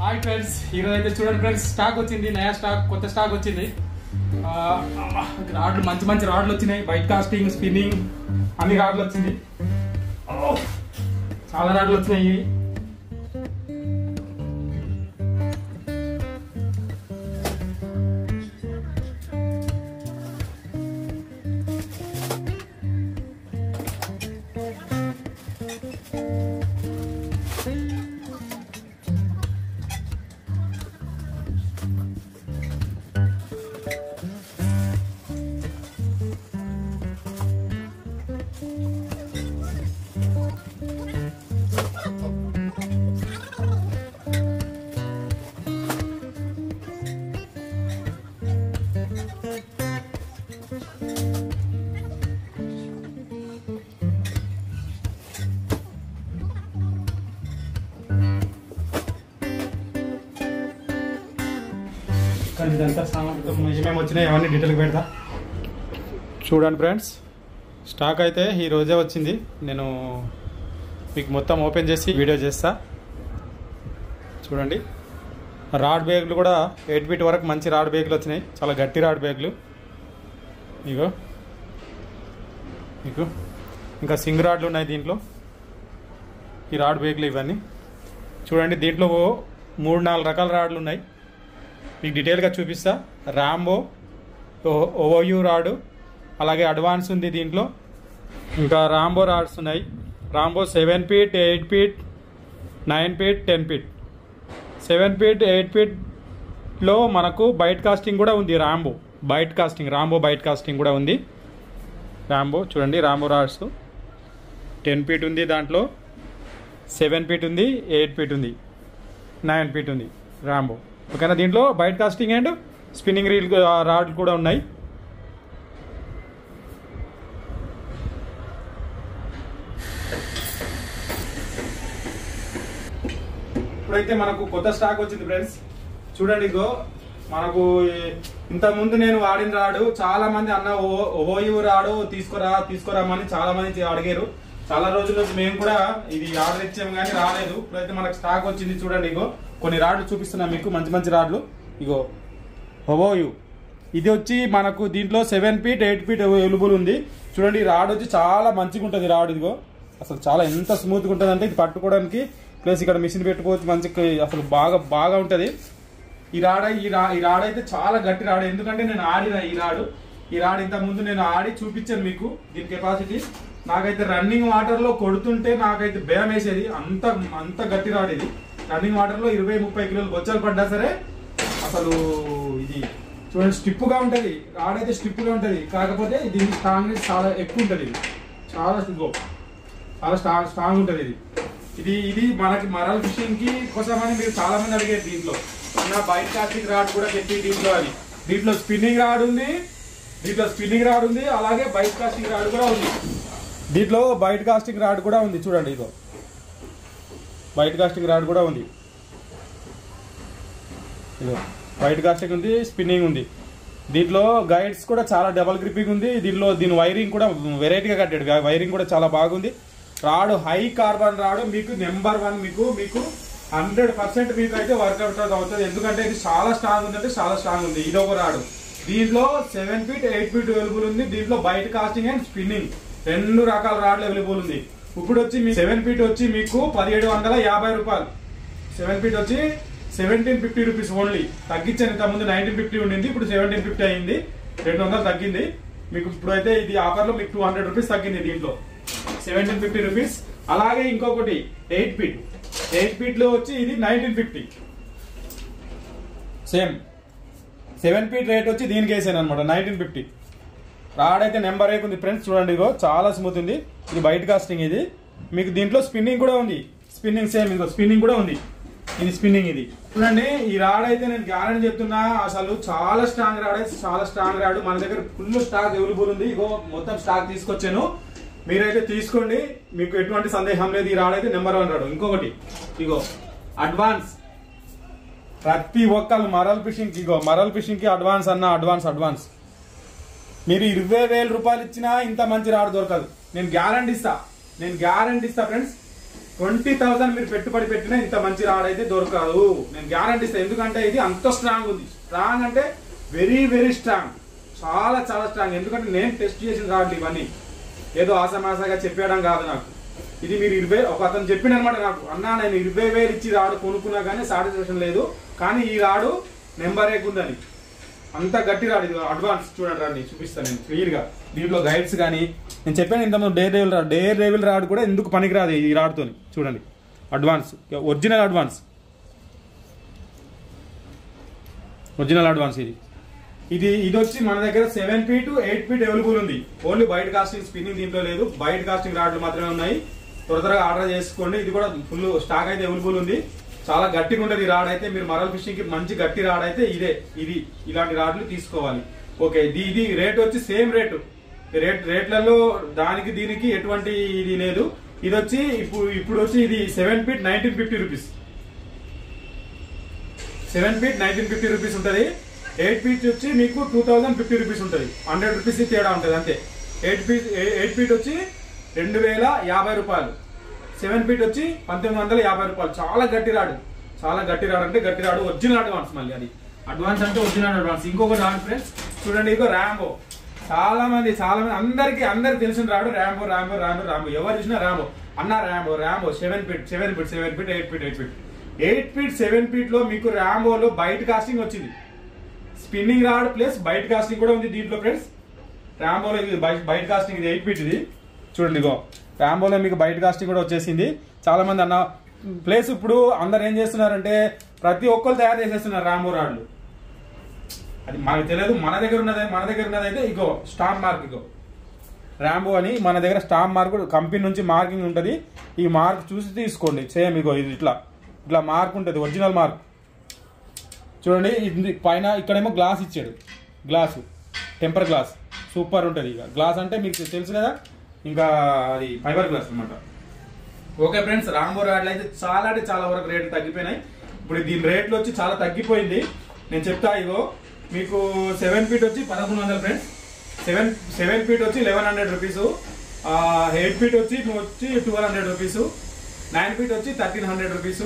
Hi friends, ఈరోజు అయితే చూడండి ఫ్రెండ్స్, స్టాక్ వచ్చింది, నయా స్టాక్, కొత్త స్టాక్ వచ్చింది. రాడ్లు మంచి మంచి రాడ్లు వచ్చినాయి. బైట్ కాస్టింగ్, స్పిన్నింగ్ అన్ని రాడ్లు వచ్చింది. చాలా రాడ్లు వచ్చినాయి. ఇదంతా ఏమేమి వచ్చినాయి అవన్నీ డీటెయిల్గా పెడతా. చూడండి ఫ్రెండ్స్, స్టాక్ అయితే ఈ రోజే వచ్చింది. నేను మీకు మొత్తం ఓపెన్ చేసి వీడియో చేస్తా. చూడండి, రాడ్ బ్యాగులు కూడా 8 ఫీట్ వరకు మంచి రాడ్ బ్యాగులు వచ్చినాయి. చాలా గట్టి రాడ్ బ్యాగులు. ఇగో మీకు ఇంకా సింగ్ రాడ్లు ఉన్నాయి దీంట్లో. ఈ రాడ్ బ్యాగులు ఇవన్నీ చూడండి. దీంట్లో 3-4 రకాల రాడ్లు ఉన్నాయి. మీకు డీటెయిల్గా చూపిస్తా. రాంబో, ఓయూ రాడు, అలాగే అడ్వాన్స్ ఉంది దీంట్లో. ఇంకా రాంబో రాడ్స్ ఉన్నాయి. Rambo 7 feet, 8 feet, 9 feet, 10 feet. 7 feet, 8 ఫీట్లో మనకు బైట్ కాస్టింగ్ కూడా ఉంది. రాంబో బైట్ కాస్టింగ్ కూడా ఉంది. రాంబో చూడండి, రాంబో రాడ్స్ 10 ఫీట్ ఉంది, దాంట్లో 7 ఫీట్ ఉంది, 8 ఫీట్ ఉంది, 9 ఫీట్ ఉంది రాంబో. ఓకేనా. దీంట్లో bait casting and spinning reel రాడ్లు కూడా ఉన్నాయి. ఇప్పుడైతే మనకు కొత్త స్టాక్ వచ్చింది ఫ్రెండ్స్. చూడండి, ఇగో మనకు ఇంతకుముందు నేను వాడిన రాడు చాలా మంది అన్న ఓయూ రాడు తీసుకురామని చాలా మంది అడిగారు. చాలా రోజుల నుంచి మేము కూడా ఇది ఆర్డర్ ఇచ్చాము కానీ రాలేదు. ఇప్పుడైతే మనకు స్టాక్ వచ్చింది. చూడండి, ఇగో కొన్ని రాడ్లు చూపిస్తున్నాం మీకు, మంచి మంచి రాడ్లు. ఇగో ఓయూ, ఇది వచ్చి మనకు దీంట్లో 7 ఫీట్, 8 ఫీట్ అవైలబుల్ ఉంది. చూడండి, ఈ రాడ్ వచ్చి చాలా మంచిగా ఉంటుంది. రాడ్ ఇదిగో అసలు చాలా ఎంత స్మూత్గా ఉంటుంది అంటే ఇది పట్టుకోవడానికి, ప్లస్ ఇక్కడ మిషన్ పెట్టుకోవచ్చు మంచిగా, అసలు బాగా ఉంటుంది. ఈ రాడ్ అయితే చాలా గట్టి రాడు. ఎందుకంటే నేను ఆడిన ఈ రాడ్ ఇంత ముందు నేను ఆడి చూపించాను మీకు. దీని కెపాసిటీ నాకైతే రన్నింగ్ వాటర్ లో కొడుతుంటే నాకైతే భయం వేసేది. అంత గట్టి రాడ్ ఇది. రన్నింగ్ వాటర్ లో 20-30 కిలోలు బొచ్చలు పడ్డా సరే అసలు ఇది చూడండి స్టిప్ గా ఉంటది. రాడ్ అయితే స్టిప్ గా ఉంటది, కాకపోతే దీని స్ట్రాంగ్నెస్ చాలా ఎక్కువ ఉంటది. ఇది చాలా స్ట్రాంగ్ ఉంటది. ఇది మనకి మరల్ ఫిషింగ్ కి కోసమని మీరు చాలా మంది అడిగారు. దీంట్లో ఉన్న బైట్ కాస్టింగ్ రాడ్ కూడా పెట్టి దీంట్లో స్పిన్నింగ్ రాడ్ ఉంది, అలాగే బైట్ కాస్టింగ్ రాడ్ కూడా ఉంది. దీంట్లో బైట్ కాస్టింగ్ రాడ్ కూడా ఉంది. చూడండి, ఇదో బైట్ కాస్టింగ్ రాడ్ కూడా ఉంది. ఇదో బైట్ కాస్టింగ్ ఉంది, స్పిన్నింగ్ ఉంది. దీంట్లో గైడ్స్ కూడా చాలా డబల్ గ్రిప్పింగ్ ఉంది. దీని వైరింగ్ కూడా వెరైటీగా కట్టాడు. వైరింగ్ కూడా చాలా బాగుంది. రాడు హై కార్బన్ రాడు, మీకు నెంబర్ 1 మీకు 100% మీకు అయితే వర్కౌట్ అవుతుంది. ఎందుకంటే ఇది చాలా స్ట్రాంగ్ ఉందంటే చాలా స్ట్రాంగ్ ఉంది. ఇది ఒక రాడు. దీంట్లో 7 ఫీట్, 8 ఫీట్ అవైలబుల్ ఉంది. దీంట్లో బైట్ కాస్టింగ్ అండ్ స్పిన్నింగ్ 2 రకాల రాడ్లు అవైలబుల్ ఉంది. ఇప్పుడు వచ్చి 7 ఫీట్ వచ్చి మీకు 1750 రూపాయలు. 7 ఫీట్ వచ్చి 1750 రూపీస్ ఓన్లీ. తగ్గించాను. ఇంతకుముందు 1950 ఉండింది, ఇప్పుడు 1750 అయింది. 200 తగ్గింది మీకు. ఇప్పుడైతే ఇది ఆఫర్లో మీకు 200 రూపీస్ తగ్గింది. దీంట్లో 1750 రూపీస్. అలాగే ఇంకొకటి 8 ఫీట్ లో వచ్చి ఇది 1950. సేమ్ 7 ఫీట్ రేట్ వచ్చి దీనికి వేసాను అనమాట 1950. రాడ్ అయితే నెంబర్ 1 ఉంది ఫ్రెండ్స్. చూడండి, ఇగో చాలా స్మూత్ ఉంది. ఇది బైట్ కాస్టింగ్. ఇది మీకు దీంట్లో స్పిన్నింగ్ కూడా ఉంది. స్పిన్నింగ్ సేమ్ ఇదిగో స్పిన్నింగ్ కూడా ఉంది. ఇది స్పిన్నింగ్. ఇది చూడండి, ఈ రాడ్ అయితే నేను గ్యారెంటీ చెప్తున్నా, అసలు చాలా స్ట్రాంగ్ రాడ్. అయితే చాలా స్ట్రాంగ్ రాడ్. మన దగ్గర ఫుల్ స్టాక్ అవైలబుల్ ఉంది. ఇగో మొత్తం స్టాక్ తీసుకొచ్చాను, మీరైతే తీసుకోండి. మీకు ఎటువంటి సందేహం లేదు. ఈ రాడ్ అయితే నెంబర్ 1 రాడు. ఇంకొకటి ఇగో అడ్వాన్స్. ప్రతి ఒక్కరు మరల్ ఫిషింగ్ కి అడ్వాన్స్ అన్న అడ్వాన్స్. మీరు 20,000 రూపాయలు ఇచ్చినా ఇంత మంచి రాడ్ దొరకదు. నేను గ్యారెంటీ ఇస్తా ఫ్రెండ్స్. 20,000 మీరు పెట్టుబడి పెట్టినా ఇంత మంచి రాడ్ అయితే దొరకదు, నేను గ్యారంటీ ఇస్తాను. ఎందుకంటే ఇది అంత స్ట్రాంగ్ ఉంది. స్ట్రాంగ్ అంటే వెరీ వెరీ స్ట్రాంగ్, చాలా చాలా స్ట్రాంగ్. ఎందుకంటే నేను టెస్ట్ చేసిన రాడ్లు ఇవన్నీ, ఏదో ఆసమాసగా చెప్పేయడం కాదు నాకు. ఇది మీరు 20 ఒక అతను చెప్పిండు అనమాట నాకు, అన్నా నేను 20,000 ఇచ్చి రాడు కొనుక్కున్నా కానీ సాటిస్ఫాక్షన్ లేదు, కానీ ఈ రాడు నెంబర్ ఉందని. అంత గట్టి రాడు ఇది. అడ్వాన్స్ చూడండి రాడు, చూపిస్తాను నేను క్లియర్ గా. దీంట్లో గైడ్స్ కానీ నేను చెప్పాను ఇంతకుముందు డేర్ రేవిల్ రాడ్ కూడా ఎందుకు పనికిరాదు ఈ రాడ్తో. చూడండి అడ్వాన్స్, ఒరిజినల్ అడ్వాన్స్ ఇది వచ్చి మన దగ్గర 7 feet 8 feet అవైలబుల్ ఉంది. ఓన్లీ బైట్ కాస్టింగ్ స్పిన్నింగ్ దీంట్లో లేదు, బైట్ కాస్టింగ్ రాడ్లు మాత్రమే ఉన్నాయి. త్వరగా ఆర్డర్ చేసుకోండి. ఇది కూడా ఫుల్ స్టాక్ అయితే అవైలబుల్ ఉంది. చాలా గట్టిగా ఉంటుంది ఈ రాడ్ అయితే. మీరు మరల్ ఫిషింగ్ కి మంచి గట్టి రాడ్ అయితే ఇలాంటి రాడ్లు తీసుకోవాలి. ఓకే, ఇది రేట్ వచ్చి సేమ్ రేట్లలో దానికి దీనికి ఎటువంటి ఇది లేదు. ఇది వచ్చి ఇప్పుడు వచ్చి ఇది 7 feet 1950 రూపీస్. 7 feet 1950 రూపీస్ ఉంటుంది. 8 feet వచ్చి మీకు 2050 రూపీస్ ఉంటుంది. 100 రూపీస్ తేడా ఉంటుంది అంతే. 8 feet వచ్చి 2050 రూపాయలు. 7 feet వచ్చి 1950 రూపాయలు. చాలా గట్టి రాడు అంటే గట్టి రాడు. ఒరిజినల్ అడ్వాన్స్, మళ్ళీ అది అడ్వాన్స్ అంటే ఒరిజినల్ అడ్వాన్స్. ఇంకొక రాడు ఫ్రెండ్స్ చూడండి, ఇగో ర్యాంబో. చాలా మంది అందరికి తెలిసిన రాడు ర్యాంబో. ఎవరు చూసినా ర్యాంబో అన్న, Rambo 7 feet 8 feet 8 feet 7 feet లో మీకు ర్యాంబోలో బైట్ కాస్టింగ్ వచ్చింది. Spinning rod plus bait casting కూడా ఉంది దీంట్లో ఫ్రెండ్స్. ర్యాంబోలో ఇది బైట్ కాస్టింగ్, ఇది 8 feet ఇది చూడండి. ఇగో ర్యాంబోలో మీకు బైట్ కాస్టింగ్ కూడా వచ్చేసింది. చాలా మంది అన్న ప్లేస్ ఇప్పుడు అందరు ఏం చేస్తున్నారంటే ప్రతి ఒక్కరు తయారు చేసేస్తున్నారు ర్యాంబో రాడ్లు. అది మనకు తెలియదు. మన దగ్గర ఉన్నదైతే ఇగో స్టాంప్ మార్క్, ఇగో ర్యాంబో అని మన దగ్గర స్టాంప్ మార్క్ కంపెనీ నుంచి మార్కింగ్ ఉంటుంది. ఈ మార్క్ చూసి తీసుకోండి. సేమ్ ఇగో ఇది ఇట్లా మార్క్ ఉంటుంది, ఒరిజినల్ మార్క్. చూడండి ఇది పైన ఇక్కడేమో గ్లాస్ ఇచ్చాడు, గ్లాసు టెంపర్ గ్లాస్ సూపర్ ఉంటుంది. ఇక గ్లాస్ అంటే మీకు తెలుసు కదా, ఇంకా అది ఫైబర్ గ్లాస్ అనమాట. ఓకే ఫ్రెండ్స్, ర్యాంబో రాడ్లు అయితే చాలా అంటే చాలా వరకు రేట్లు తగ్గిపోయినాయి. ఇప్పుడు దీని రేట్లు వచ్చి చాలా తగ్గిపోయింది. నేను చెప్తా, ఇగో మీకు 7 feet వచ్చి 1100 ఫ్రెండ్స్. 7 feet వచ్చి 1100 రూపీస్. 8 feet వచ్చి 1200 రూపీస్. 9 feet వచ్చి 1300 రూపీస్.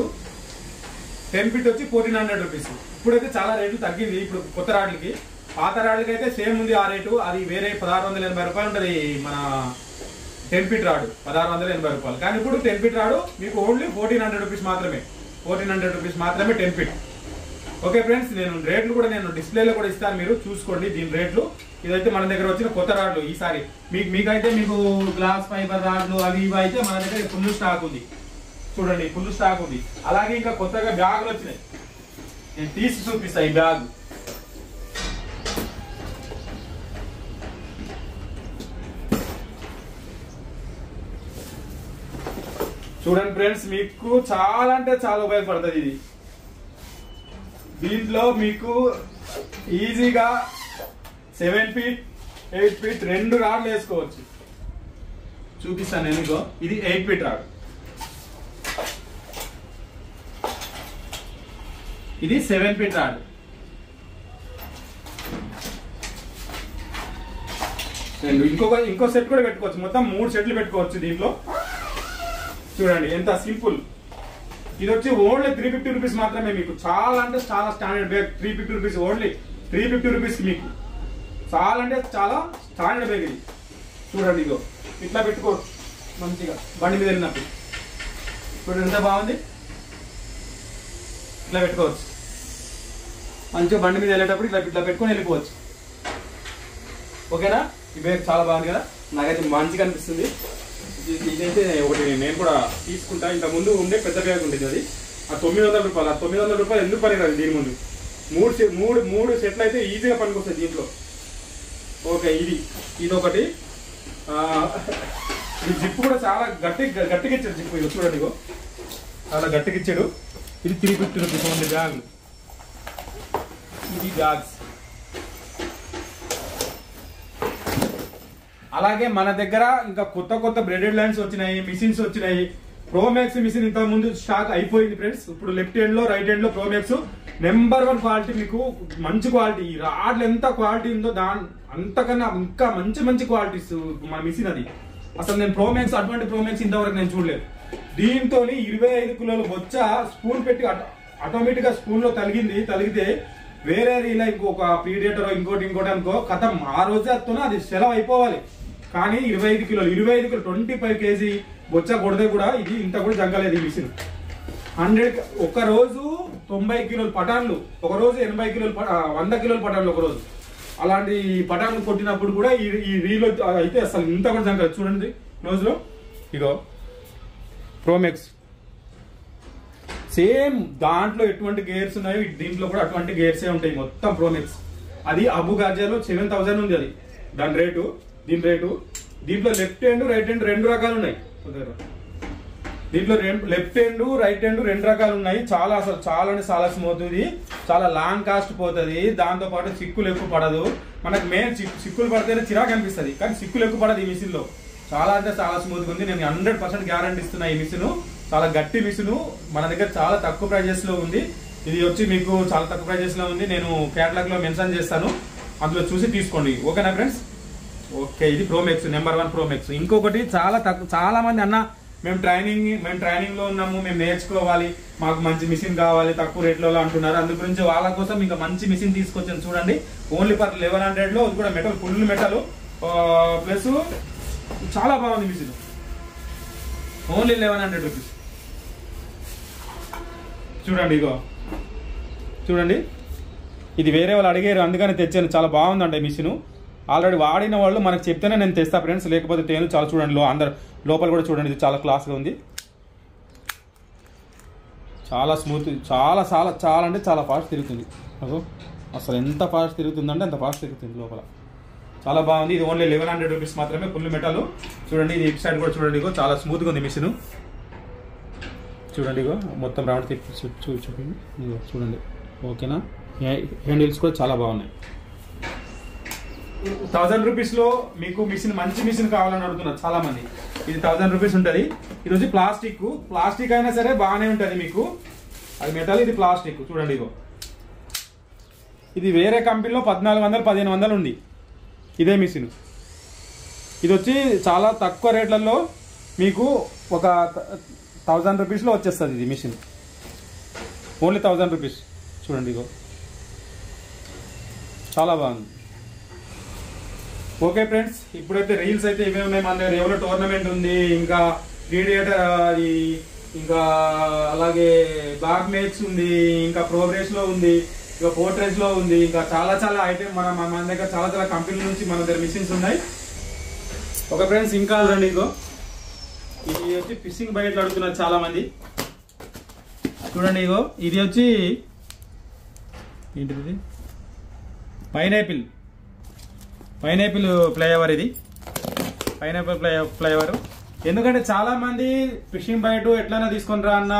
10 feet వచ్చి 1400 రూపీస్. ఇప్పుడైతే చాలా రేట్లు తగ్గింది ఇప్పుడు కొత్త రాడ్లకి. పాత రాడ్లకి అయితే సేమ్ ఉంది ఆ రేటు. అది వేరే 1680 రూపాయలు ఉంటుంది మన 10 feet రాడు, 1680 రూపాయలు. కానీ ఇప్పుడు 10 feet రాడు మీకు ఓన్లీ 1400 రూపీస్ మాత్రమే. 1400 రూపీస్ మాత్రమే 10 feet. ఓకే ఫ్రెండ్స్, నేను రేట్లు కూడా నేను డిస్ప్లేలో కూడా ఇస్తాను, మీరు చూసుకోండి దీని రేట్లు. ఇదైతే మన దగ్గర వచ్చిన కొత్త రాడ్లు. ఈసారి మీకైతే మీకు గ్లాస్ ఫైబర్ రాడ్లు అవి ఇవి అయితే మన దగ్గర ఫుల్ స్టాక్ ఉంది. చూడండి ఫుల్ స్టాక్ ఉంది. అలాగే ఇంకా కొత్తగా బ్యాగులు వచ్చినాయి, నేను తీసి చూపిస్తా. ఈ బ్యాగ్ చూడండి ఫ్రెండ్స్, మీకు చాలా అంటే చాలా ఉపయోగపడుతుంది ఇది. దీంట్లో మీకు ఈజీగా 7 feet 8 feet 2 రాడ్లు వేసుకోవచ్చు. చూపిస్తాను నేను. ఇగో ఇది 8 feet రాడ్, ఇది 7 feet రాడ్. ఇంకో సెట్ కూడా పెట్టుకోవచ్చు. మొత్తం 3 సెట్లు పెట్టుకోవచ్చు దీంట్లో. చూడండి ఎంత సింపుల్. ఇది వచ్చి ఓన్లీ 350 రూపీస్ మాత్రమే. మీకు చాలా అంటే చాలా standard bag. 350 rupees, only 350 rupees మీకు చాలా అంటే చాలా స్టాండర్డ్ బ్యాగ్ ఇది. చూడండి ఇగో ఇట్లా పెట్టుకోవచ్చు మంచిగా బండి మీద వెళ్ళినప్పుడు. చూడండి ఎంత బాగుంది. ఇట్లా పెట్టుకోవచ్చు మంచిగా బండి మీద వెళ్ళేటప్పుడు ఇట్లా పెట్టుకొని వెళ్ళిపోవచ్చు. ఓకేనా? ఈ బ్యాగ్ చాలా బాగుంది కదా, నాకైతే మంచిగా అనిపిస్తుంది. ఇదైతే ఒకటి నేను కూడా తీసుకుంటా. ఇంత ముందు ఉండే పెద్ద బ్యాగ్ ఉండేది, అది ఆ 900 రూపాయలు. ఆ 900 రూపాయలు ఎందుకు పనిరాదు దీని ముందు. మూడు సెట్లు అయితే ఈజీగా పనికొస్తాయి దీంట్లో. ఓకే, ఇది ఒకటి. ఈ జిప్ కూడా చాలా గట్టిగా ఇచ్చాడు జిప్. ఇది చూడండి ఇగో చాలా గట్టిగా ఇచ్చాడు. ఇది 350 రూపీస్ ఉంది బ్యాగులు. ఇది బ్యాగ్స్. అలాగే మన దగ్గర ఇంకా కొత్త బ్రెడెడ్ లైన్స్ వచ్చినాయి, మిషన్స్ వచ్చినాయి. ప్రోమాక్స్ మిషన్ ఇంత ముందు స్టాక్ అయిపోయింది ఫ్రెండ్స్. ఇప్పుడు లెఫ్ట్ హ్యాండ్ లో రైట్ హ్యాండ్ లో ప్రోమాక్స్ నెంబర్ 1 క్వాలిటీ. మీకు మంచి క్వాలిటీ. ఈ రాడ్లు ఎంత క్వాలిటీ ఉందో అంతకన్నా ఇంకా మంచి క్వాలిటీస్ మన మిషన్ అది. అసలు నేను ప్రోమాక్స్ అటువంటి ప్రోమాక్స్ ఇంతవరకు నేను చూడలేదు. దీంతో 25 కిలోల బొచ్చ స్పూన్ పెట్టి ఆటోమేటిక్ గా స్పూన్ లో తలిగితే వేరే ఇలా ఇంకొక ప్రీడేటర్ ఇంకోటి అనుకో కథం ఆ రోజే అత్తోనే అది సెలవు అయిపోవాలి. కానీ 25 కిలోలు 25 kg బొచ్చ కొడితే కూడా ఇది ఇంత కూడా జంగలేదు ఈ మిషన్. 100 ఒక రోజు 90 కిలోల పటాన్లు, ఒక రోజు 80 కిలోలు 100 కిలోల పటాన్లు ఒక రోజు. అలాంటి పటాన్లు కొట్టినప్పుడు కూడా ఈ రీల్ అయితే అసలు ఇంత కూడా జంగలేదు. చూడండి రోజులో ఇగో ప్రోమెక్స్ సేమ్ దాంట్లో ఎటువంటి గేర్స్ ఉన్నాయో దీంట్లో కూడా అటువంటి గేర్సే ఉంటాయి మొత్తం ప్రోమెక్స్. అది అబు గాజాలో 7000 ఉంది అది దాని రేటు, దీని రేటు. దీంట్లో లెఫ్ట్ హ్యాండ్ రైట్ హ్యాండ్ 2 రకాలు ఉన్నాయి. దీంట్లో లెఫ్ట్ హ్యాండ్ రైట్ హ్యాండ్ 2 రకాలు ఉన్నాయి. చాలా అసలు చాలా అంటే చాలా స్మూత్, ఇది చాలా లాంగ్ కాస్ట్ పోతుంది. దాంతో పాటు సిక్కులు ఎక్కువ పడదు మనకు. మెయిన్ సిక్కులు పడితేనే చిరాకు అనిపిస్తుంది, కానీ సిక్కులు ఎక్కువ పడదు ఈ మిషన్ లో. చాలా అంటే చాలా స్మూత్ గా ఉంది. నేను 100% గ్యారంటీ ఇస్తున్నా. ఈ మిషన్ చాలా గట్టి మిషన్, మన దగ్గర చాలా తక్కువ ప్రైజెస్ లో ఉంది. ఇది వచ్చి మీకు చాలా తక్కువ ప్రైజెస్ లో ఉంది. నేను క్యాటలాగ్ లో మెన్షన్ చేస్తాను, అందులో చూసి తీసుకోండి. ఓకేనా ఫ్రెండ్స్? ఓకే, ఇది ప్రోమెక్స్ నెంబర్ 1 ప్రోమెక్స్. ఇంకొకటి చాలా మంది అన్న మేము ట్రైనింగ్ లో ఉన్నాము, మేము నేర్చుకోవాలి, మాకు మంచి మిషన్ కావాలి తక్కువ రేట్లో అంటున్నారు. అందు గురించి వాళ్ళ కోసం ఇంకా మంచి మిషన్ తీసుకొచ్చాను చూడండి. ఓన్లీ ఫర్ 1100 లో, ఇది కూడా మెటల్ ఫుల్ మెటల్ ప్లస్ చాలా బాగుంది మిషన్. Only 1100 rupees. చూడండి ఇగో చూడండి, ఇది వేరే వాళ్ళు అడిగారు అందుకని తెచ్చాను. చాలా బాగుందండి ఈ మిషన్. ఆల్రెడీ వాడిన వాళ్ళు మనకు చెప్తేనే నేను తెస్తా ఫ్రెండ్స్, లేకపోతే తేను. చాలా చూడండి అందరు లోపల కూడా చూడండి, ఇది చాలా క్లాస్గా ఉంది, చాలా స్మూత్, చాలా చాలా చాలా అంటే చాలా ఫాస్ట్ తిరుగుతుంది. అసలు ఎంత ఫాస్ట్ తిరుగుతుందంటే అంత ఫాస్ట్ తిరుగుతుంది లోపల. చాలా బాగుంది. ఇది ఓన్లీ 1100 రూపీస్ మాత్రమే, ఫుల్ మెటల్. చూడండి ఇది ఇటు సైడ్ కూడా చూడండి, ఇగో చాలా స్మూత్గా ఉంది మిషన్. చూడండి ఇగో మొత్తం రౌండ్ తిప్పి చూపిండి, ఇగో చూడండి. ఓకేనా? హ్యాండిల్స్ కూడా చాలా బాగున్నాయి. 1000 రూపీస్ లో మీకు మిషన్, మంచి మిషన్ కావాలని అడుగుతున్నారు చాలా మంది. ఇది 1000 రూపీస్ ఉంటుంది. ఇది వచ్చి ప్లాస్టిక్ అయినా సరే బాగానే ఉంటుంది మీకు. అది మెటల్, ఇది ప్లాస్టిక్. చూడండి ఇగో, ఇది వేరే కంపెనీలో 1400 1500 ఉంది ఇదే మిషన్. ఇది వచ్చి చాలా తక్కువ రేట్లలో మీకు ఒక 1000 రూపీస్లో వచ్చేస్తుంది ఇది మిషన్. Only 1000 rupees. చూడండి ఇగో చాలా బాగుంది. ఓకే ఫ్రెండ్స్, ఇప్పుడైతే రీల్స్ అయితే ఇవే ఉన్నాయి మన దగ్గర. ఎవరో టోర్నమెంట్ ఉంది, ఇంకా రేడియేటర్ అది, ఇంకా అలాగే బ్లాక్ మేక్స్ ఉంది, ఇంకా ప్రోగ్రెస్ లో ఉంది, ఇంకా పోర్ట్రేజ్ లో ఉంది, ఇంకా చాలా చాలా ఐటమ్ మన దగ్గర చాలా చాలా కంపెనీల నుంచి మన దగ్గర మిషన్స్ ఉన్నాయి. ఓకే ఫ్రెండ్స్, ఇంకా రండి ఇగో ఇది వచ్చి ఫిషింగ్ బయట అడుగుతున్నారు చాలా మంది. చూడండి ఇగో ఇది వచ్చి ఏంటిది, పైనాపిల్ ఫ్లైఓవర్. ఇది పైనాపిల్ ఫ్లైఓవర్. ఎందుకంటే చాలా మంది ఫిషింగ్ బయట ఎట్లైనా తీసుకొని రా అన్న,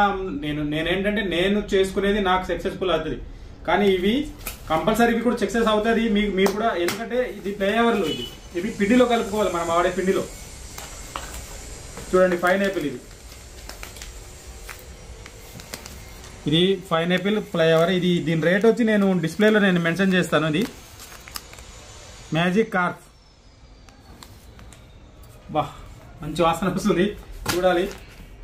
నేనేంటంటే నేను చేసుకునేది నాకు సక్సెస్ఫుల్ అవుతుంది, కానీ ఇవి కంపల్సరీ కూడా సక్సెస్ అవుతుంది మీరు కూడా. ఎందుకంటే ఇది ఫ్లైఓవర్లు, ఇవి పిండిలో కలుపుకోవాలి, మనం వాడే పిండిలో. చూడండి పైనాపిల్, ఇది పైనాపిల్ ఫ్లైఓవర్. ఇది దీని రేట్ వచ్చి నేను డిస్ప్లేలో మెన్షన్ చేస్తాను. ఇది మ్యాజిక్ కార్ప్. బా మంచి వాసన వస్తుంది, చూడాలి.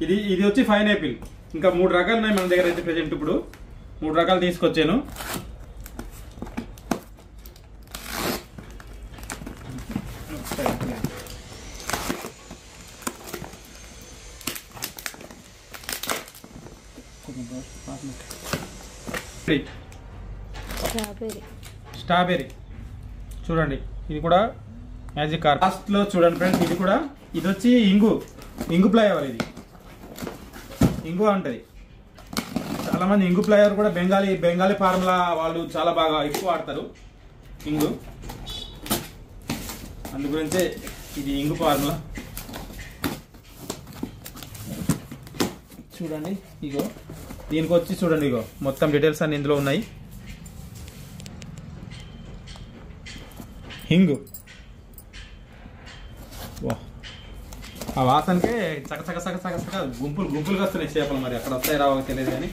ఇది వచ్చి పైనాపిల్. ఇంకా 3 రకాలు ఉన్నాయి మన దగ్గర అయితే ప్రెజెంట్. ఇప్పుడు 3 రకాలు తీసుకొచ్చాను. స్ట్రాబెర్రీ. చూడండి ఇది కూడా మ్యాజిక్ కార్. లాస్ట్ లో చూడండి ఫ్రెండ్స్, ఇది వచ్చి ఇంగు ఫ్లైఓవర్. ఇది ఇంగు ఉంటుంది. చాలా మంది ఇంగు ఫ్లైఓవర్ కూడా బెంగాలీ ఫార్ములా వాళ్ళు చాలా బాగా ఎక్కువ వాడతారు ఇంగు. అందు గురించే ఇది ఇంగు ఫార్ములా. చూడండి ఇగో దీనికి వచ్చి చూడండి, ఇగో మొత్తం డీటెయిల్స్ అన్ని ఇందులో ఉన్నాయి. హింగు, ఆ వాసనకే చకచక గుంపులుగా వస్తున్నాయి చేపలు. మరి అక్కడ వస్తాయి రావో తెలియదు కానీ.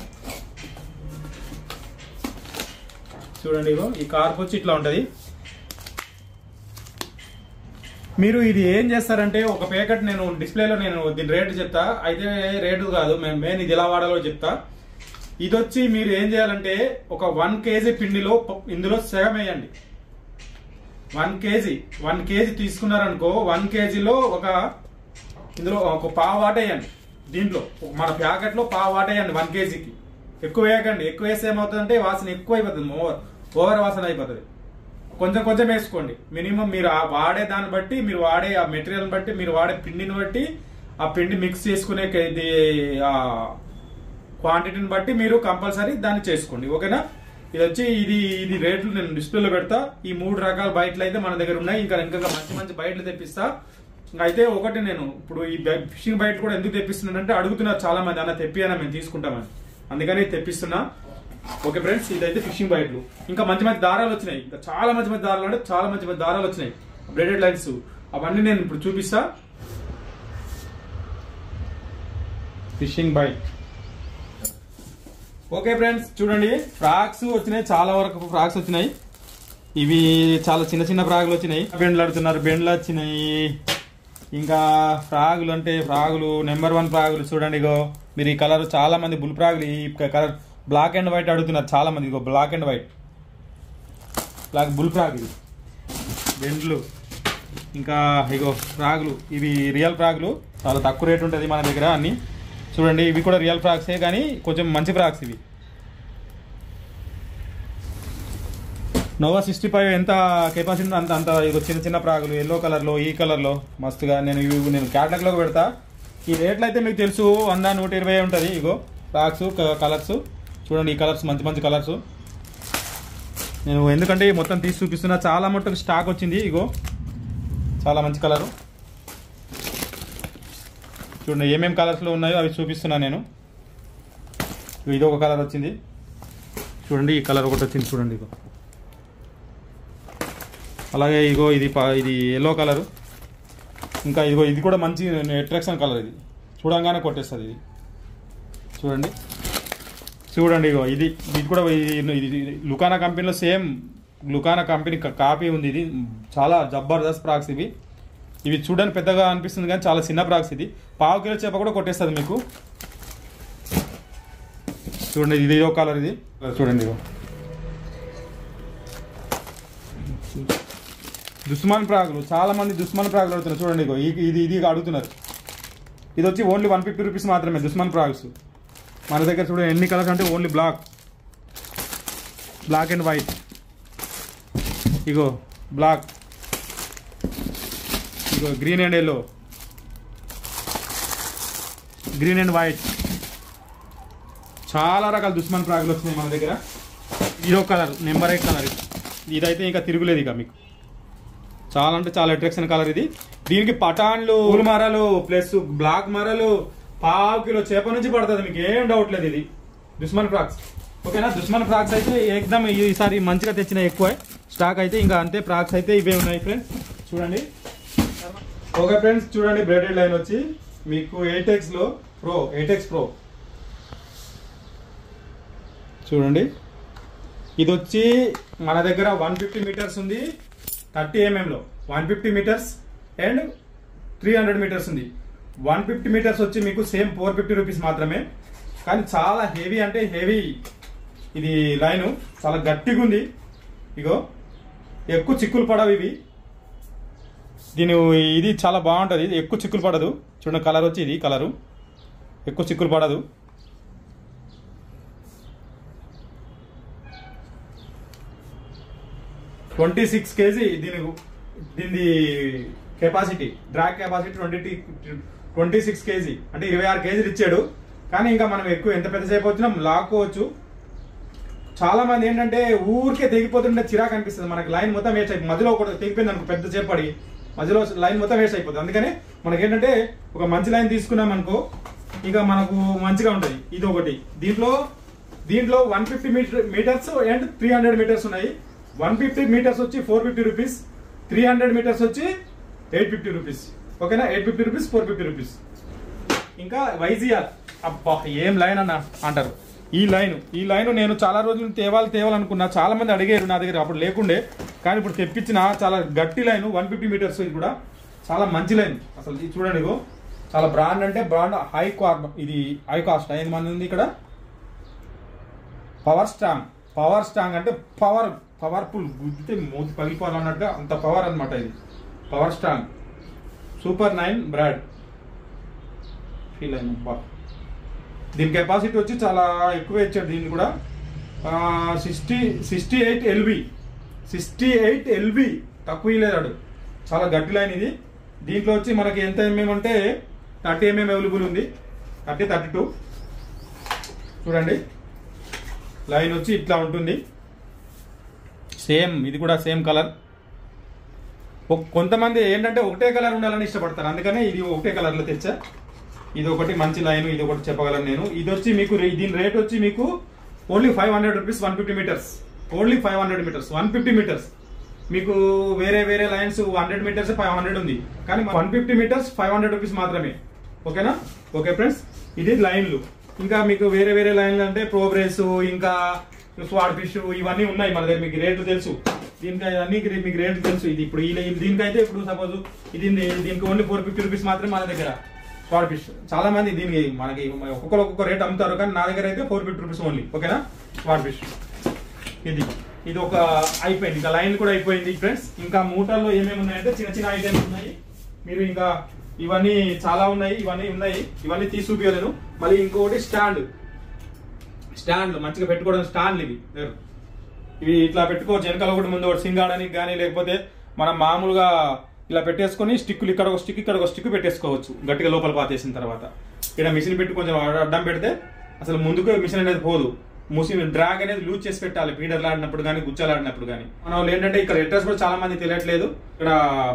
చూడండి ఇగో ఈ కార్ప్ వచ్చి ఇట్లా ఉంటుంది. మీరు ఇది ఏం చేస్తారంటే ఒక ప్యాకెట్ నేను డిస్ప్లేలో నేను దీని రేటు చెప్తా, అయితే రేటు కాదు మెయిన్ ఇది ఎలా వాడాలో చెప్తా. ఇది వచ్చి మీరు ఏం చేయాలంటే ఒక 1 kg పిండిలో ఇందులో సగం వేయండి. 1 kg తీసుకున్నారనుకో 1 kgలో ఇందులో ఒక పావు వాట వేయండి. దీంట్లో మన ప్యాకెట్లో పావు వాట వేయండి 1 kgకి. ఎక్కువ వేయకండి, ఎక్కువ వేస్తే ఏమవుతుందంటే వాసన ఎక్కువ అయిపోతుంది, ఓవర్ వాసన అయిపోతుంది. కొంచెం కొంచెం వేసుకోండి. మినిమం మీరు వాడే దాన్ని బట్టి, మీరు వాడే ఆ మెటీరియల్ బట్టి, మీరు వాడే పిండిని బట్టి, ఆ పిండి మిక్స్ చేసుకునే క్వాంటిటీని బట్టి మీరు కంపల్సరీ దాన్ని చేసుకోండి. ఓకేనా? ఇది వచ్చి ఇది రేట్లు నేను డిస్ప్లేలో పెడతా. ఈ 3 రకాల బయటలు అయితే మన దగ్గర ఉన్నాయి. ఇంకా మంచి మంచి బయటలు తెప్పిస్తా. అయితే ఒకటి నేను ఇప్పుడు ఈ ఫిషింగ్ బయట కూడా ఎందుకు తెప్పిస్తున్నానంటే అడుగుతున్నారు చాలా మంది, అన్న తెప్పియనా మేము తీసుకుంటామని, అందుకని తెప్పిస్తున్నా. ఓకే ఫ్రెండ్స్, ఇదైతే ఫిషింగ్ బయటలు. ఇంకా మంచి మంచి దారాలు వచ్చినాయి, ఇంకా చాలా మంచి మంచి దారాలు అంటే చాలా మంచి మంచి దారాలు వచ్చినాయి, బ్రేడెడ్ లైన్స్. అవన్నీ నేను ఇప్పుడు చూపిస్తా. Fishing bait. ఓకే ఫ్రెండ్స్ చూడండి, ఫ్రాక్స్ వచ్చినాయి, చాలా వరకు ఫ్రాక్స్ వచ్చినాయి. ఇవి చాలా చిన్న చిన్న ఫ్రాగులు వచ్చినాయి. బెండ్లు ఆడుతున్నారు, బెండ్లు వచ్చినాయి. ఇంకా ఫ్రాగులు అంటే ఫ్రాగులు నెంబర్ 1 ఫ్రాగులు చూడండి. ఇగో మీరు ఈ కలర్ చాలా మంది బుల్ ఫ్రాగులు ఈ కలర్ బ్లాక్ అండ్ వైట్ అడుగుతున్నారు చాలా మంది. ఇగో black and white bull frog, ఇది బెండ్లు. ఇంకా ఇగో ఫ్రాగులు, ఇవి రియల్ ఫ్రాగులు, చాలా తక్కువ రేట్ ఉంటుంది మన దగ్గర అన్ని. చూడండి ఇవి కూడా రియల్ ఫ్రాక్సే కానీ కొంచెం మంచి ఫ్రాక్స్ ఇవి. నోవా 65 ఎంత కెపాసిటీ అంత ఇగో చిన్న చిన్న ఫ్రాగులు ఎల్లో కలర్లో, ఈ కలర్లో మస్తుగా. నేను క్యాటలాగ్లోకి పెడతా. ఈ రేట్లు అయితే మీకు తెలుసు, 100 120 ఉంటుంది. ఇగో ఫ్రాక్స్ కలర్స్ చూడండి, ఈ కలర్స్ మంచి మంచి కలర్స్. నేను ఎందుకంటే మొత్తం తీసి చూపిస్తున్నా, చాలా మట్టుకు స్టాక్ వచ్చింది. ఇగో చాలా మంచి కలరు. చూడండి ఏమేమి కలర్స్లో ఉన్నాయో అవి చూపిస్తున్నా నేను. ఇది ఒక కలర్ వచ్చింది చూడండి, ఈ కలర్ ఒకటి వచ్చింది చూడండి. ఇగో అలాగే ఇగో ఇది ఎల్లో కలరు. ఇంకా ఇదిగో ఇది కూడా మంచి అట్రాక్షన్ కలర్, ఇది చూడంగానే కొట్టేస్తుంది. ఇది చూడండి ఇగో ఇది కూడా ఇది లుకానా కంపెనీలో సేమ్ లుకానా కంపెనీ కాపీ ఉంది. ఇది చాలా జబర్దస్త్ ఫ్రాక్స్ ఇవి చూడడానికి పెద్దగా అనిపిస్తుంది కానీ చాలా చిన్న ఫ్రాక్స్. ఇది పావు కిలో చేప కూడా కొట్టేస్తుంది మీకు. చూడండి ఇది ఒక కలర్, ఇది చూడండి ఇగో దుస్మాన్ ఫ్రాగులు. చాలా మంది దుస్మాన్ ఫ్రాగులు అడుగుతున్నారు చూడండి. ఇగో ఇది అడుగుతున్నారు. ఇది వచ్చి ఓన్లీ 150 రూపీస్ మాత్రమే దుస్మాన్ ఫ్రాగ్స్ మన దగ్గర. చూడండి ఎన్ని కలర్స్ అంటే ఓన్లీ బ్లాక్ అండ్ వైట్. ఇగో బ్లాక్, ఇగో green and yellow, green and white, చాలా రకాల దుస్మాన్ ఫ్రాగులు వచ్చినాయి మన దగ్గర. ఇదో కలర్ నెంబర్ 8 కలర్. ఇదైతే ఇంకా తిరుగులేదు ఇక మీకు. చాలా అంటే చాలా అట్రాక్షన్ కలర్ ఇది. దీనికి పటాన్లు, పూల మరలు ప్లస్ బ్లాక్ మరలు పావు కిలో చేప నుంచి పడుతుంది, మీకు ఏం డౌట్ లేదు. ఇది దుస్మాన్ ఫ్రాక్స్. ఓకేనా? దుస్మాన్ ఫ్రాక్స్ అయితే ఏకదమ్ ఈసారి మంచిగా తెచ్చిన ఎక్కువ స్టాక్ అయితే. ఇంకా అంతే ఫ్రాక్స్ అయితే ఇవే ఉన్నాయి ఫ్రెండ్స్. చూడండి. ఓకే ఫ్రెండ్స్ చూడండి, బ్రేడెడ్ లైన్ వచ్చి మీకు 8X Pro చూడండి. ఇది వచ్చి మన దగ్గర 150 మీటర్స్ ఉంది, 30 mm లో 150 మీటర్స్ అండ్ 300 మీటర్స్ ఉంది. 150 మీటర్స్ వచ్చి మీకు సేమ్ 450 రూపీస్ మాత్రమే. కానీ చాలా హెవీ అంటే హెవీ ఇది లైను, చాలా గట్టిగా ఉంది. ఇగో ఎక్కువ చిక్కులు పడవు ఇవి. ఇది చాలా బాగుంటుంది, ఇది ఎక్కువ చిక్కులు పడదు. చూడండి కలర్ వచ్చి ఇది కలరు ఎక్కువ చిక్కులు పడదు. $26 kg దీని కెపాసిటీ, డ్రాగ్ కెపాసిటీ 26 kg అంటే 26 kg ఇచ్చాడు. కానీ ఇంకా మనం ఎక్కువ ఎంత పెద్ద సేపు వచ్చినా లాక్కోవచ్చు. చాలా మంది ఏంటంటే ఊరికే తెగిపోతుంటే చిరాకు అనిపిస్తుంది మనకి. లైన్ మొత్తం వేస్ట్ అయిపోతుంది, మధ్యలో ఒకటి తెగిపోయింది అనుకో పెద్ద సేపు పడి మధ్యలో లైన్ మొత్తం వేస్ట్ అయిపోతుంది. అందుకని మనకి ఏంటంటే ఒక మంచి లైన్ తీసుకున్నాం అనుకో ఇక మనకు మంచిగా ఉంటుంది. ఇది ఒకటి. దీంట్లో 150 మీటర్స్ అండ్ 300 మీటర్స్ ఉన్నాయి. 150 మీటర్స్ వచ్చి 450 రూపీస్, 300 మీటర్స్ వచ్చి 850 రూపీస్. ఓకేనా? 850 రూపీస్, 450 రూపీస్. ఇంకా వైజీఆర్, అబ్బా ఏం లైన్ అన్న అంటారు. ఈ లైన్ నేను చాలా రోజులు తేవాలనుకున్నా. చాలా మంది అడిగారు నా దగ్గర, అప్పుడు లేకుండే. కానీ ఇప్పుడు తెప్పించిన చాలా గట్టి లైన్ 150 మీటర్స్. ఇది కూడా చాలా మంచి లైన్ అసలు. ఇది చూడండి ఇగో, చాలా బ్రాండ్ అంటే బ్రాండ్, ఇది హై కాస్ట్. 5 మంది ఉంది ఇక్కడ. పవర్ స్ట్రాంగ్ అంటే పవర్ఫుల్, గుద్దితే మూతి పగిలిపోవాలన్నట్టుగా అంత పవర్ అనమాట. ఇది పవర్ స్ట్రాంగ్ సూపర్ 9 బ్రాడ్ ఫీల్ అయిన. దీని కెపాసిటీ వచ్చి చాలా ఎక్కువ ఇచ్చాడు. దీన్ని కూడా 68 LV తక్కువ లేదాడు. చాలా గట్టి లైన్ ఇది. దీంట్లో వచ్చి మనకి ఎంత ఎంఎం అంటే 30 mm అవైలబుల్ ఉంది. 32 చూడండి. లైన్ వచ్చి ఇట్లా ఉంటుంది. సేమ్ ఇది కూడా సేమ్ కలర్. కొంతమంది ఏంటంటే ఒకటే కలర్ ఉండాలని ఇష్టపడతారు, అందుకనే ఇది ఒకటే కలర్లో తెచ్చా. ఇది ఒకటి మంచి లైన్, ఇది ఒకటి చెప్పగలను నేను. ఇది వచ్చి మీకు దీని రేట్ వచ్చి మీకు only 500 rupees 150 meters. Only 500 meters 150 meters. మీకు వేరే లైన్స్ 100 మీటర్స్ 500 ఉంది, కానీ 150 మీటర్స్ 500 రూపీస్ మాత్రమే. ఓకేనా? ఓకే ఫ్రెండ్స్, ఇది లైన్లు. ఇంకా మీకు వేరే లైన్లు అంటే ప్రోగ్రెస్, ఇంకా స్వాడ్ ఫిష్, ఇవన్నీ ఉన్నాయి మన దగ్గర. మీకు రేట్లు తెలుసు, దీనికి అన్ని మీకు రేట్లు తెలుసు. ఇది ఇప్పుడు దీనికైతే ఇప్పుడు సపోజ్ దీనికి ఓన్లీ 450 రూపీస్ మాత్రమే మన దగ్గర స్వాడ్ ఫిష్. చాలా మంది దీనికి మనకి ఒక్కొక్క రేట్ అమ్ముతారు, కానీ నా దగ్గర అయితే 450 రూపీస్ ఓన్లీ. ఓకేనా? స్వాడ్ ఫిష్ ఇది ఒక అయిపోయింది. ఇంకా లైన్ కూడా అయిపోయింది ఫ్రెండ్స్. ఇంకా మూటల్లో ఏమేమి ఉన్నాయంటే చిన్న ఐటమ్స్ ఉన్నాయి. మీరు ఇంకా ఇవన్నీ చాలా ఉన్నాయి, ఇవన్నీ తీసి చూపించలేను. మళ్ళీ ఇంకొకటి స్టాండ్లు మంచిగా పెట్టుకోవడం స్టాండ్లు. ఇవి ఇట్లా పెట్టుకోవచ్చు. వెనకాల ఒకటి ముందు ఒకటి సింగాడానికి కానీ, లేకపోతే మనం మామూలుగా ఇలా పెట్టేసుకొని స్టిక్కులు ఇక్కడ ఒక స్టిక్ పెట్టేసుకోవచ్చు గట్టిగా లోపల పాతేసిన తర్వాత. ఇక్కడ మిషన్ పెట్టి కొంచెం అడ్డం పెడితే అసలు ముందుకు మిషన్ అనేది పోదు. డ్రాగ్ అనేది లూజ్ చేసి పెట్టాలి, పీడర్లు ఆడినప్పుడు కానీ, గుచ్చాలు ఆడినప్పుడు కానీ. మనం ఏంటంటే ఇక్కడ అడ్రస్ కూడా చాలా మంది తెలియట్లేదు. ఇక్కడ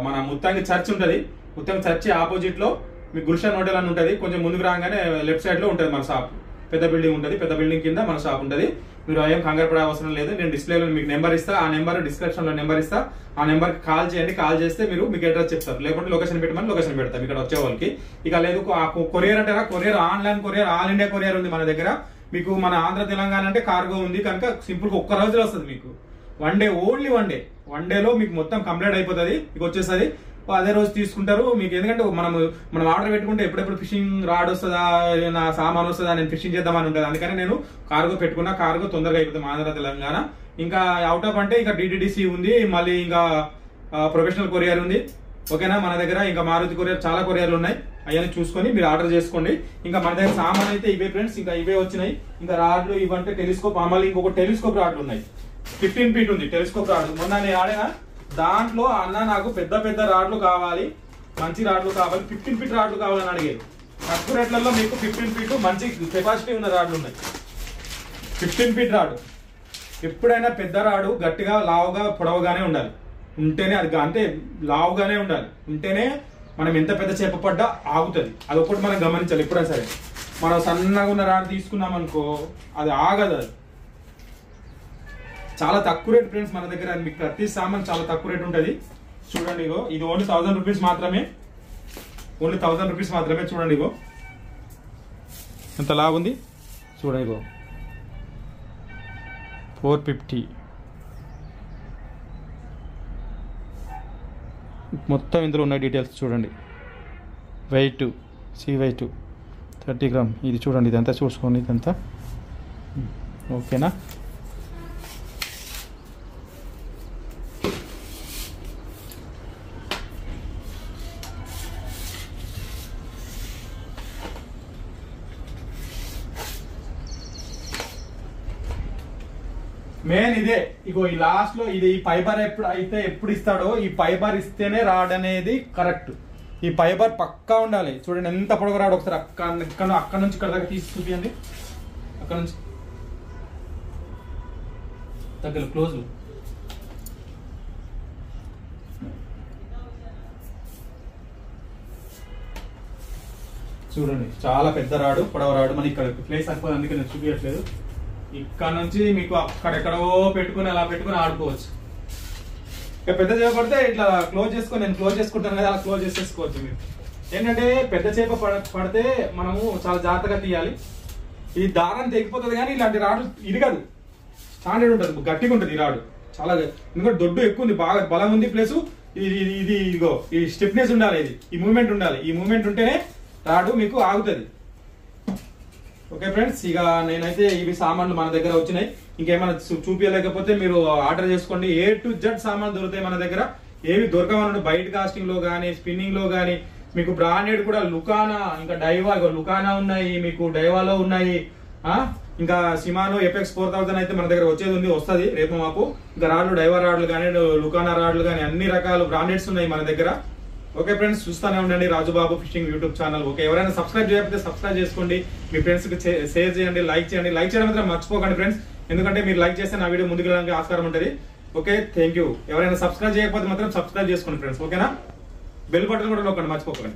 మన ముత్తంగి చర్చ్ ఉంటుంది. ముత్తంగి చర్చి ఆపోజిట్ లో మీకు గుల్షన్ హోటల్ అని ఉంటుంది. కొంచెం ముందుకు రాగానే లెఫ్ట్ సైడ్ లో ఉంటుంది మన షాప్. పెద్ద బిల్డింగ్ ఉంటుంది. పెద్ద బిల్డింగ్ కింద మన షాప్ ఉంటుంది. మీరు ఏం కంగారు పడే అవసరం లేదు. నేను డిస్ప్లేలో మీకు నెంబర్ ఇస్తా, ఆ నెంబర్ డిస్క్రిప్షన్ లో నెంబర్ ఇస్తా. ఆ నెంబర్ కి కాల్ చేయండి. కాల్ చేస్తే మీకు అడ్రస్ చెప్తారు, లేకుంటే లొకేషన్ పెట్టమని లొకేషన్ పెడతాం ఇక్కడ వచ్చే వాళ్ళకి. ఇక లేదు కొరియర్ అంటే courier, online courier, all India courier ఉంది మన దగ్గర. మీకు మన ఆంధ్ర తెలంగాణ అంటే కార్గో ఉంది కనుక సింపుల్ గా ఒక్క రోజులో వస్తుంది మీకు. ఓన్లీ వన్ డేలో మీకు మొత్తం కంప్లీట్ అయిపోతుంది. మీకు వచ్చేస్తుంది, అదే రోజు తీసుకుంటారు మీకు. ఎందుకంటే మనం ఆర్డర్ పెట్టుకుంటే ఎప్పుడెప్పుడు ఫిషింగ్ రాడ్ వస్తుందా, నా సామాన్ వస్తుందా, నేను ఫిషింగ్ చేద్దామని ఉంటుంది. అందుకని నేను కార్గో పెట్టుకున్నా. కార్గో తొందరగా అయిపోతుంది ఆంధ్ర తెలంగాణ. ఇంకా అవుట్ ఆఫ్ అంటే ఇంకా డిటిడిసి ఉంది, మళ్ళీ ఇంకా ప్రొఫెషనల్ కొరియర్ ఉంది. ఓకేనా? మన దగ్గర ఇంకా మారుతి కొరియర్, చాలా కొరియర్లు ఉన్నాయి. అవన్నీ చూసుకొని మీరు ఆర్డర్ చేసుకోండి. ఇంకా మన దగ్గర సామాన్ అయితే ఇవే ఫ్రెండ్స్. ఇంకా ఇవే వచ్చినాయి. ఇంకా రాడ్లు ఇవంటే టెలిస్కోప్, మళ్ళీ ఇంకొక టెలిస్కోప్ రాడ్లు ఉన్నాయి. 15 feet ఉంది టెలిస్కోప్ రాడ్లు. మొన్న నేను ఆడినా దాంట్లో, అన్న నాకు పెద్ద రాడ్లు కావాలి, మంచి రాడ్లు కావాలి, 15 feet రాడ్లు కావాలని అడిగారు. తక్కువ రేట్లలో మీకు 15 feet మంచి కెపాసిటీ ఉన్న రాడ్లు ఉన్నాయి. 15 feet రాడు. ఎప్పుడైనా పెద్ద రాడు గట్టిగా, లావుగా, పొడవుగానే ఉండాలి. ఉంటేనే అది, అంటే లావుగానే ఉండాలి. ఉంటేనే మనం ఎంత పెద్ద చేప పడ్డా ఆగుతుంది. అదొకటి మనం గమనించాలి ఎప్పుడైనా సరే. మనం సన్నగా ఉన్న రాడు తీసుకున్నాం అనుకో, అది ఆగదు. అది చాలా తక్కువ రేట్ ఫ్రెండ్స్ మన దగ్గర. మీకు ప్రతి సామాన్ చాలా తక్కువ రేట్ ఉంటుంది. చూడండి ఇగో, ఇది ఓన్లీ 1000 రూపీస్ మాత్రమే. ఓన్లీ 1000 రూపీస్ మాత్రమే. చూడండి ఇగో ఎంత లాభ ఉంది. చూడండి ఇగో 450. మొత్తం ఇందులో ఉన్న డీటెయిల్స్ చూడండి. Weight, weight 30 grams. ఇది చూడండి, ఇదంతా చూసుకోండి. ఇదంతా ఓకేనా? మెయిన్ ఇదే. ఇగో ఈ లాస్ట్ లో ఇది, ఈ ఫైబర్ ఎప్పుడు ఇస్తాడో, ఈ ఫైబర్ ఇస్తేనే రాడ్ అనేది కరెక్ట్. ఈ ఫైబర్ పక్కా ఉండాలి. చూడండి ఎంత పొడవు రాడు. ఒకసారి అక్కడ నుంచి ఇక్కడ దాకా తీసి చూపించండి. అక్కడ నుంచి దగ్గర క్లోజ్. చూడండి చాలా పెద్ద రాడు, పొడవు రాడు. మన ఇక్కడ ప్లేస్ అయిపోయింది, అందుకే నేను చూపించట్లేదు. ఇక్కడ నుంచి మీకు అక్కడెక్కడో పెట్టుకుని అలా పెట్టుకుని ఆడుకోవచ్చు. ఇక పెద్ద చేప పడితే ఇట్లా క్లోజ్ చేసుకొని, నేను క్లోజ్ చేసుకుంటాను కదా, అలా క్లోజ్ చేసేసుకోవచ్చు. మీరు ఏంటంటే పెద్ద చేప పడితే మనము చాలా జాగ్రత్తగా తీయాలి. ఈ దారం తెగిపోతుంది, కానీ ఇలాంటి రాడు ఇరగదు. స్టాండర్డ్ ఉంటుంది, గట్టిగా ఉంటుంది ఈ రాడు చాలా. ఎందుకంటే దొడ్డు ఎక్కువ ఉంది, బాగా బలం ఉంది, ప్లస్ ఇది ఇదిగో ఈ స్టిఫ్నెస్ ఉండాలి, ఇది ఈ మూమెంట్ ఉండాలి. ఈ మూమెంట్ ఉంటేనే రాడు మీకు ఆగుతుంది. ఓకే ఫ్రెండ్స్, ఇక నేనైతే ఇవి సామాన్లు మన దగ్గర వచ్చినాయి. ఇంకేమైనా చూపించలేకపోతే మీరు ఆర్డర్ చేసుకోండి. A to Z సామాన్లు దొరుకుతాయి మన దగ్గర. ఏవి దొరకవన్నాడు బయట కాస్టింగ్ లో గానీ స్పిన్నింగ్ లో గానీ మీకు బ్రాండెడ్ కూడా లుకానా, ఇంకా డైవా, లుకానా ఉన్నాయి, మీకు డైవాలో ఉన్నాయి. ఇంకా సిమానో ఎపెక్స్ 4000 అయితే మన దగ్గర వచ్చేది ఉంది, వస్తుంది రేపు మాకు. ఇంకా రాడ్లు డైవా రాడ్లు కానీ లుకానా రాడ్లు కానీ అన్ని రకాల బ్రాండెడ్స్ ఉన్నాయి మన దగ్గర. ఓకే ఫ్రెండ్స్, చూస్తానే ఉండండి Rajubabu fishing YouTube channel. Okay, ఎవరైనా సబ్స్క్రైబ్ చేయకపోతే సబ్స్క్రైబ్ చేసుకోండి, మీ ఫ్రెండ్స్ కి షేర్ చేయండి, లైక్ చేయండి. లైక్ చేయడం మాత్రం మర్చిపోకండి ఫ్రెండ్స్, ఎందుకంటే మీరు లైక్ చేస్తే నా వీడియో ముందుకు వెళ్ళడానికి ఆస్కారం ఉంటుంది. Okay, thank you. ఎవరైనా సబ్స్క్రైబ్ చేయకపోతే మాత్రం సబ్స్క్రైబ్ చేసుకోండి ఫ్రెండ్స్. ఓకేనా, బెల్ బటన్ కూడా నొక్కండి మర్చిపోకండి.